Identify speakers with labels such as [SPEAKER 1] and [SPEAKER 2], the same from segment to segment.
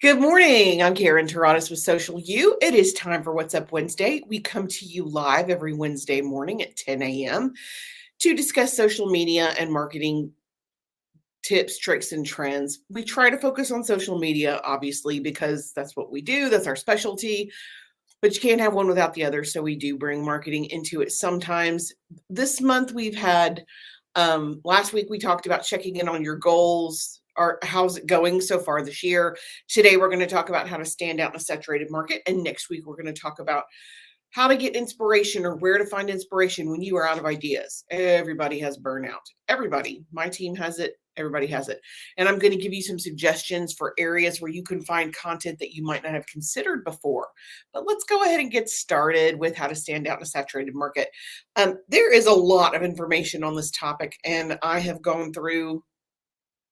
[SPEAKER 1] Good morning. I'm Karen Taradas with Social U. It is time for What's Up Wednesday. We come to you live every Wednesday morning at 10 a.m. to discuss social media and marketing tips, tricks, and trends. We try to focus on social media, obviously, because that's what we do, that's our specialty, but you can't have one without the other. So we do bring marketing into it sometimes. This month we've had last week we talked about checking in on your goals or how's it going so far this year. Today we're going to talk about how to stand out in a saturated market, and next week we're going to talk about how to get inspiration or where to find inspiration when you are out of ideas. Everybody has burnout. Everybody. My team has it. Everybody has it. And I'm going to give you some suggestions for areas where you can find content that you might not have considered before. But let's go ahead and get started with how to stand out in a saturated market. There is a lot of information on this topic, and I have gone through,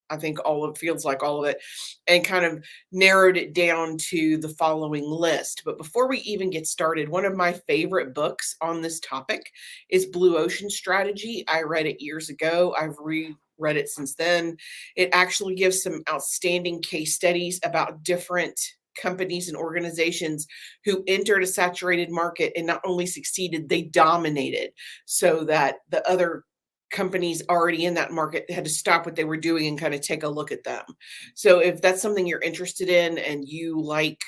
[SPEAKER 1] I think feels like all of it, and kind of narrowed it down to the following list. But before we even get started, one of my favorite books on this topic is Blue Ocean Strategy. I read it years ago. I've reread it since then. It actually gives some outstanding case studies about different companies and organizations who entered a saturated market and not only succeeded, they dominated, so that the other companies already in that market had to stop what they were doing and kind of take a look at them. So if that's something you're interested in and you like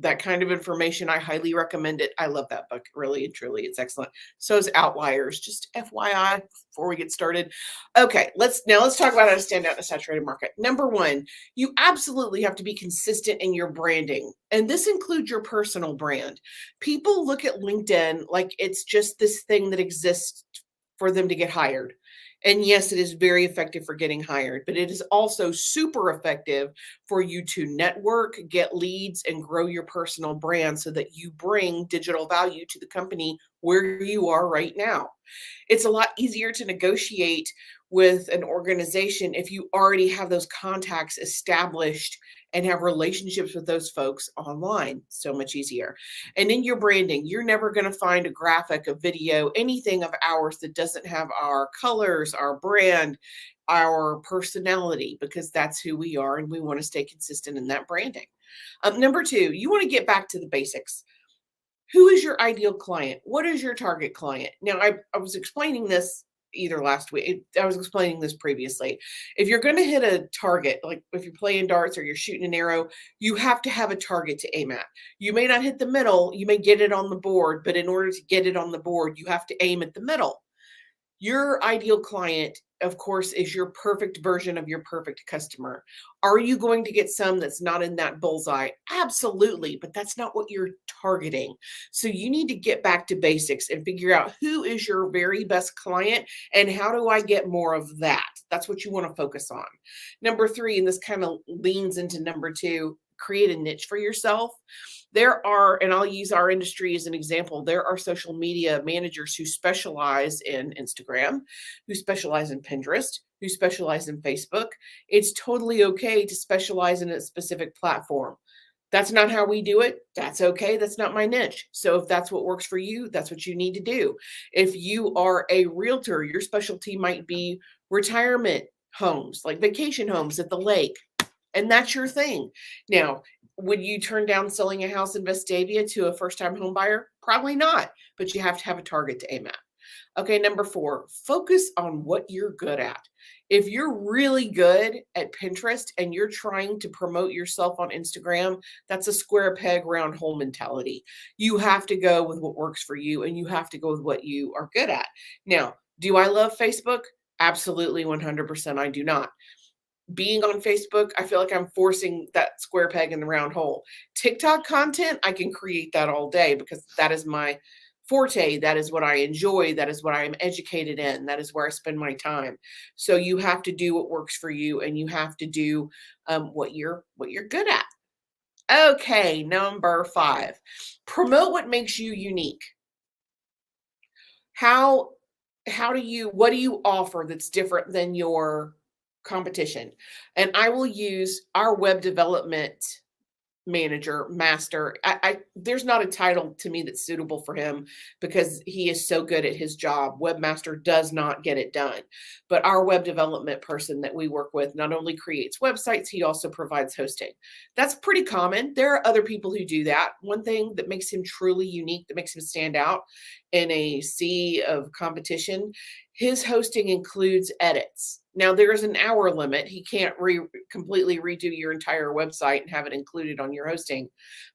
[SPEAKER 1] that kind of information, I highly recommend it. I love that book, really and truly. It's excellent. So is Outliers, just FYI before we get started. Okay, let's talk about how to stand out in a saturated market. Number one, you absolutely have to be consistent in your branding. And this includes your personal brand. People look at LinkedIn like it's just this thing that exists for them to get hired. And yes, it is very effective for getting hired, but it is also super effective for you to network, get leads, and grow your personal brand so that you bring digital value to the company where you are right now. It's a lot easier to negotiate with an organization if you already have those contacts established and have relationships with those folks online. So much easier. And in your branding, you're never going to find a graphic, a video, anything of ours that doesn't have our colors, our brand, our personality, because that's who we are and we want to stay consistent in that branding. Number two, you want to get back to the basics. Who is your ideal client? What is your target client? Now, I was explaining this either last week. I was explaining this previously. If you're going to hit a target, like if you're playing darts or you're shooting an arrow, you have to have a target to aim at. You may not hit the middle, you may get it on the board, but in order to get it on the board, you have to aim at the middle. Your ideal client, of course, is your perfect version of your perfect customer. Are you going to get some that's not in that bullseye? Absolutely, but that's not what you're targeting. So you need to get back to basics and figure out who is your very best client and how do I get more of that? That's what you want to focus on. Number three, and this kind of leans into number two, create a niche for yourself. There are, and I'll use our industry as an example, there are social media managers who specialize in Instagram, who specialize in Pinterest, who specialize in Facebook. It's totally okay to specialize in a specific platform. That's not how we do it. That's okay. That's not my niche. So if that's what works for you, that's what you need to do. If you are a realtor, your specialty might be retirement homes, like vacation homes at the lake, and that's your thing. Now, would you turn down selling a house in Vestavia to a first-time home buyer? Probably not, but you have to have a target to aim at. Okay, number four, focus on what you're good at. If you're really good at Pinterest and you're trying to promote yourself on Instagram, that's a square peg, round hole mentality. You have to go with what works for you and you have to go with what you are good at. Now, do I love Facebook? Absolutely, 100%. I do not. Being on Facebook, I feel like I'm forcing that square peg in the round hole. TikTok content, I can create that all day because that is my forte. That is what I enjoy. That is what I am educated in. That is where I spend my time. So you have to do what works for you, and you have to do what you're good at. Okay, number five, promote what makes you unique. How what do you offer that's different than your competition? And I will use our web development manager, master. There's not a title to me that's suitable for him because he is so good at his job. Webmaster does not get it done. But our web development person that we work with not only creates websites, he also provides hosting. That's pretty common. There are other people who do that. One thing that makes him truly unique, that makes him stand out in a sea of competition, his hosting includes edits. Now, there is an hour limit. He can't completely redo your entire website and have it included on your hosting.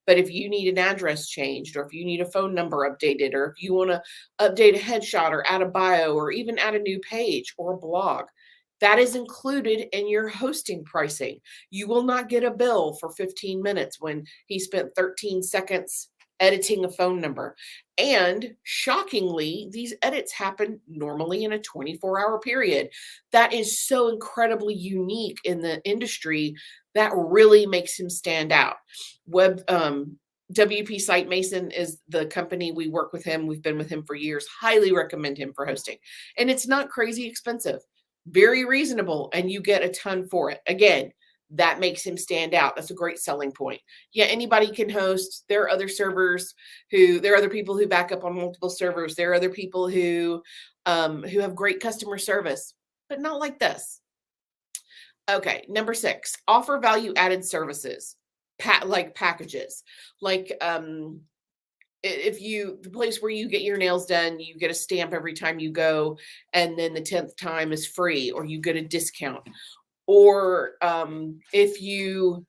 [SPEAKER 1] But if you need an address changed, or if you need a phone number updated, or if you want to update a headshot or add a bio, or even add a new page or a blog, that is included in your hosting pricing. You will not get a bill for 15 minutes when he spent 13 seconds editing a phone number. And shockingly, these edits happen normally in a 24-hour period. That is so incredibly unique in the industry. That really makes him stand out. WP Site Mason is the company we work with him. We've been with him for years. Highly recommend him for hosting. And it's not crazy expensive, very reasonable, and you get a ton for it. Again, that makes him stand out. That's a great selling point. Yeah, anybody can host. There are other there are other people who back up on multiple servers. There are other people who have great customer service, but not like this. Okay, number 6, offer value-added services, like packages. Like the place where you get your nails done, you get a stamp every time you go, and then the 10th time is free, or you get a discount. Or if you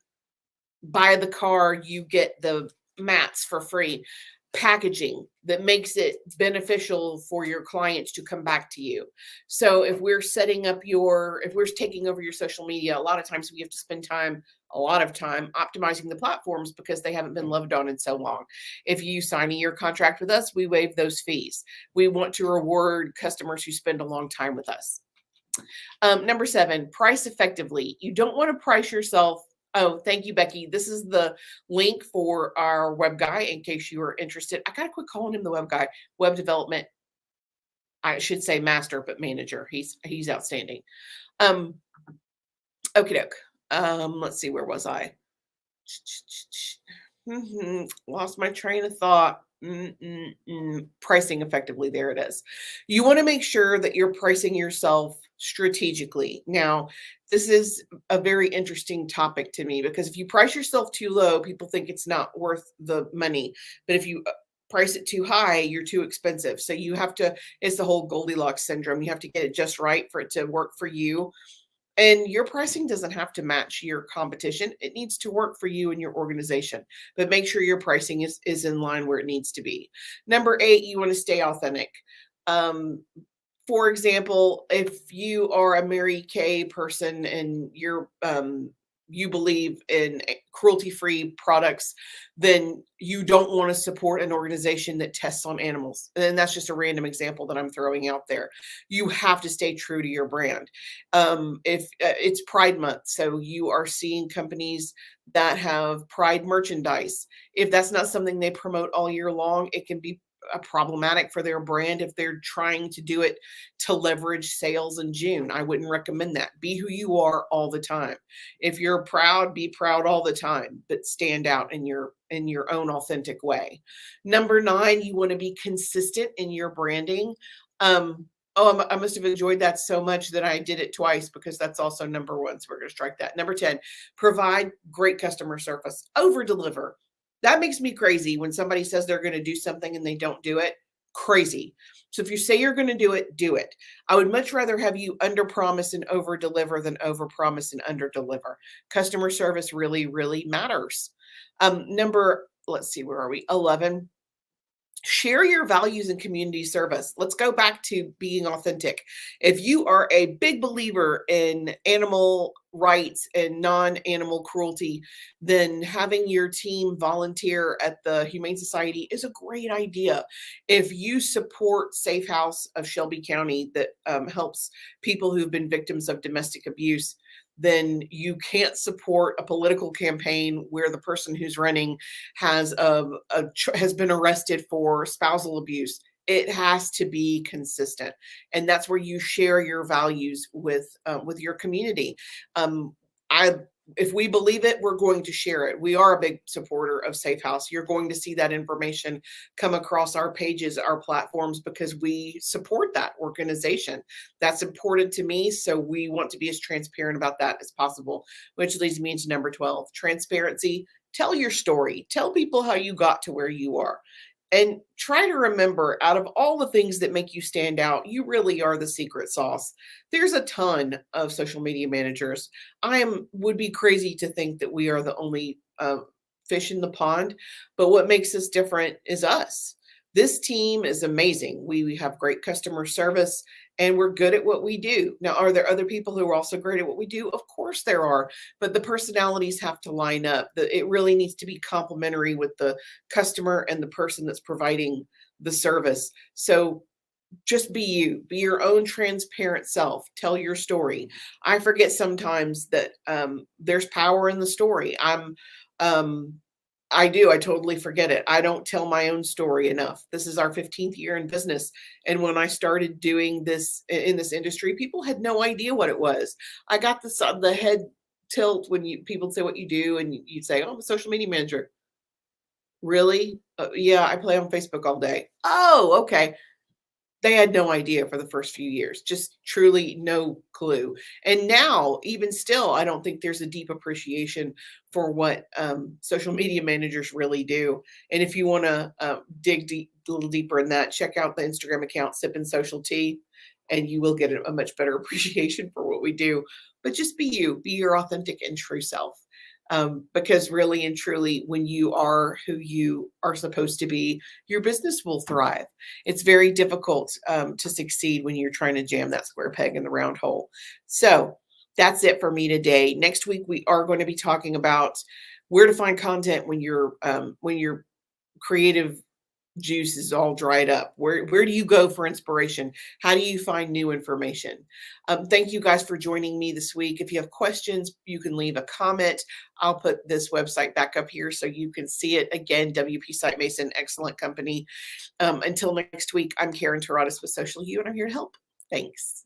[SPEAKER 1] buy the car, you get the mats for free. Packaging that makes it beneficial for your clients to come back to you. So if we're taking over your social media, a lot of times we have to spend a lot of time optimizing the platforms because they haven't been loved on in so long. If you sign a year contract with us, we waive those fees. We want to reward customers who spend a long time with us. Number 7, price effectively. You don't want to price yourself. Oh, thank you, Becky. This is the link for our web guy in case you are interested. I got to quit calling him the web guy. Web development, I should say master, but manager. He's outstanding. Okie doke. Let's see, where was I? Lost my train of thought. Pricing effectively. There it is. You want to make sure that you're pricing yourself strategically. Now, this is a very interesting topic to me because if you price yourself too low, people think it's not worth the money. But if you price it too high, you're too expensive. So it's the whole Goldilocks syndrome. You have to get it just right for it to work for you. And your pricing doesn't have to match your competition. It needs to work for you and your organization, but make sure your pricing is in line where it needs to be. Number 8, you want to stay authentic. For example, if you are a Mary Kay person and you believe in cruelty-free products, then you don't want to support an organization that tests on animals. And that's just a random example that I'm throwing out there. You have to stay true to your brand. If it's Pride Month, so you are seeing companies that have Pride merchandise. If that's not something they promote all year long, it can be problematic for their brand if they're trying to do it to leverage sales in June. I wouldn't recommend that. Be who you are all the time. If you're proud, be proud all the time, but stand out in your own authentic way. Number 9, you want to be consistent in your branding. I must have enjoyed that so much that I did it twice because that's also number 1. So we're going to strike that. Number 10, provide great customer service. Over deliver. That makes me crazy when somebody says they're going to do something and they don't do it. Crazy. So if you say you're going to do it, do it. I would much rather have you under promise and over deliver than over promise and under deliver. Customer service really, really matters. Let's see, where are we? 11. Share your values in community service. Let's go back to being authentic. If you are a big believer in animal rights and non-animal cruelty, then having your team volunteer at the Humane Society is a great idea. If you support Safe House of Shelby County that helps people who've been victims of domestic abuse, then you can't support a political campaign where the person who's running has been arrested for spousal abuse. It has to be consistent, and that's where you share your values with your community. I if we believe it, we're going to share it. We are a big supporter of Safe House. You're going to see that information come across our pages, our platforms, because we support that organization. That's important to me. So we want to be as transparent about that as possible, which leads me into number 12, transparency. Tell your story. Tell people how you got to where you are. And try to remember, out of all the things that make you stand out, you really are the secret sauce. There's a ton of social media managers. Would be crazy to think that we are the only fish in the pond, but what makes us different is us. This team is amazing. We have great customer service and we're good at what we do. Now, are there other people who are also great at what we do? Of course there are, but the personalities have to line up. It really needs to be complementary with the customer and the person that's providing the service. So just be you, be your own transparent self, tell your story. I forget sometimes that there's power in the story. Um, I do. I totally forget it. I don't tell my own story enough. This is our 15th year in business. And when I started doing this in this industry, people had no idea what it was. I got the head tilt when people say what you do and you say, "Oh, I'm a social media manager." Really? Yeah, I play on Facebook all day. Oh, okay. They had no idea for the first few years, just truly no clue. And now, even still, I don't think there's a deep appreciation for what social media managers really do. And if you want to dig deep, a little deeper in that, check out the Instagram account Sippin' Social Tea, and you will get a much better appreciation for what we do. But just be you, be your authentic and true self. Because really and truly, when you are who you are supposed to be, your business will thrive. It's very difficult to succeed when you're trying to jam that square peg in the round hole. So that's it for me today. Next week, we are going to be talking about where to find content when your creative juice is all dried up. Where do you go for inspiration? How do you find new information? Thank you guys for joining me this week. If you have questions, you can leave a comment. I'll put this website back up here so you can see it again. WP Site Mason, excellent company. Until next week, I'm Karen Taradas with Social U, and I'm here to help. Thanks.